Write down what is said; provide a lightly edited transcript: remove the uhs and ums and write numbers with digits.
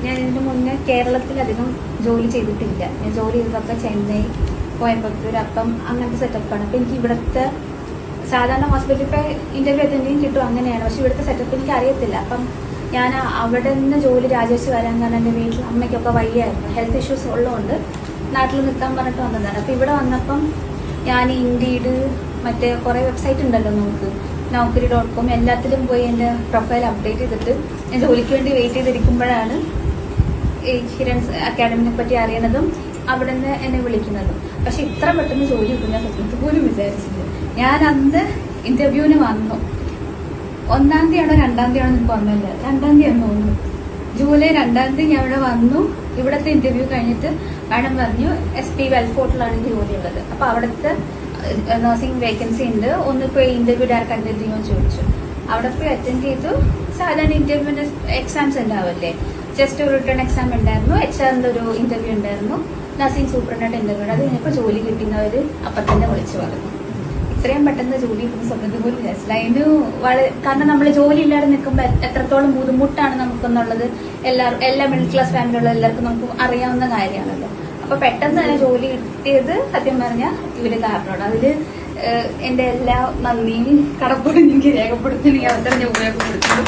ഞാൻ ഇതിനു മുന്നേ കേരളത്തിലധികം ജോലി ചെയ്തിട്ടില്ല. ഞാൻ ജോലി ചെയ്തതൊക്കെ ചെന്നൈ, കോയമ്പത്തൂർ, അപ്പം അങ്ങനത്തെ സെറ്റപ്പാണ്. അപ്പം എനിക്ക് ഇവിടുത്തെ സാധാരണ ഹോസ്പിറ്റലിൽ ഇപ്പോൾ ഇന്റർവ്യൂ അറ്റൻഡ് കിട്ടും, അങ്ങനെയാണ്. പക്ഷെ ഇവിടുത്തെ സെറ്റപ്പ് എനിക്ക് അറിയത്തില്ല. അപ്പം ഞാൻ അവിടെ നിന്ന് ജോലി രാജിവെച്ച് വരാൻ കാരണം എൻ്റെ വീട്ടിൽ അമ്മയ്ക്കൊക്കെ വയ്യായിരുന്നു, ഹെൽത്ത് ഇഷ്യൂസ് ഉള്ളതുകൊണ്ട് നാട്ടിൽ നിൽക്കാൻ പറഞ്ഞിട്ട് വന്നതാണ്. അപ്പം ഇവിടെ വന്നപ്പം ഞാൻ ഇൻഡീഡ് മറ്റേ കുറേ വെബ്സൈറ്റ് ഉണ്ടല്ലോ നമുക്ക്, Naukri.com, എല്ലാത്തിലും പോയി എൻ്റെ പ്രൊഫൈൽ അപ്ഡേറ്റ് ചെയ്തിട്ട് ഞാൻ ജോലിക്ക് വേണ്ടി വെയിറ്റ് ചെയ്തിരിക്കുമ്പോഴാണ് ഈ ഹിരൺസ് അക്കാഡമിനെ പറ്റി അറിയുന്നതും അവിടെ നിന്ന് എന്നെ വിളിക്കുന്നതും. പക്ഷെ ഇത്ര പെട്ടെന്ന് ജോലി കിട്ടും ഞാൻ സ്വപ്നത്തിൽ പോലും വിചാരിച്ചില്ല. ഞാൻ അന്ന് ഇന്റർവ്യൂവിന് വന്നു, 1-ാം തീയതിയാണോ 2-ാം തീയതിയാണോ എനിക്ക് വന്നില്ല, 2-ാം തീയതി തോന്നുന്നു, ജൂലൈ 2-ാം തീയതി ഞാൻ ഇവിടെ വന്നു. ഇവിടുത്തെ ഇന്റർവ്യൂ കഴിഞ്ഞിട്ട് മാഡം പറഞ്ഞു SP വെൽഫോർട്ടിലാണ് ജോലി ഉള്ളത്, അപ്പൊ അവിടുത്തെ നഴ്സിംഗ് വേക്കൻസി ഉണ്ട്, ഒന്ന് പോയി ഇന്റർവ്യൂ ഡയറക്റ്റ് അറ്റൻഡ് ചെയ്യുമെന്ന് ചോദിച്ചു. അവിടെ പോയി അറ്റൻഡ് ചെയ്തു. സാധാരണ ഇന്റർവ്യൂവിന്റെ എക്സാംസ് ഉണ്ടാവില്ലേ, ജസ്റ്റ് ഒരു റിട്ടേൺ എക്സാം ഉണ്ടായിരുന്നു, HR-ന്റെ ഒരു ഇന്റർവ്യൂ ഉണ്ടായിരുന്നു, നഴ്സിംഗ് സൂപ്രണ്ടായിട്ട് ഇന്റർവ്യൂ. അത് കഴിഞ്ഞപ്പോൾ ജോലി കിട്ടുന്നവര് അപ്പം തന്നെ വിളിച്ചു പറഞ്ഞു. ഇത്രയും പെട്ടെന്ന് ജോലി കിട്ടുന്ന സ്വപ്നത്തിൽ പോലും വിചാരിച്ചില്ല. അതിന് കാരണം നമ്മൾ ജോലി ഇല്ലാതെ നിൽക്കുമ്പോൾ എത്രത്തോളം ബുദ്ധിമുട്ടാണ് നമുക്കെന്നുള്ളത് എല്ലാ മിഡിൽ ക്ലാസ് ഫാമിലിയുള്ള എല്ലാവർക്കും നമുക്ക് അറിയാവുന്ന കാര്യമാണല്ലോ. അപ്പൊ പെട്ടെന്ന് തന്നെ ജോലി കിട്ടിയത് സത്യം പറഞ്ഞാൽ ഇവര് കാരണമാണ്. അതില് എന്റെ എല്ലാ നന്ദിയും കടപ്പാടും എനിക്ക് രേഖപ്പെടുത്തുന്ന ഈ അവസരം ഞാൻ ഉപയോഗപ്പെടുത്തുന്നു.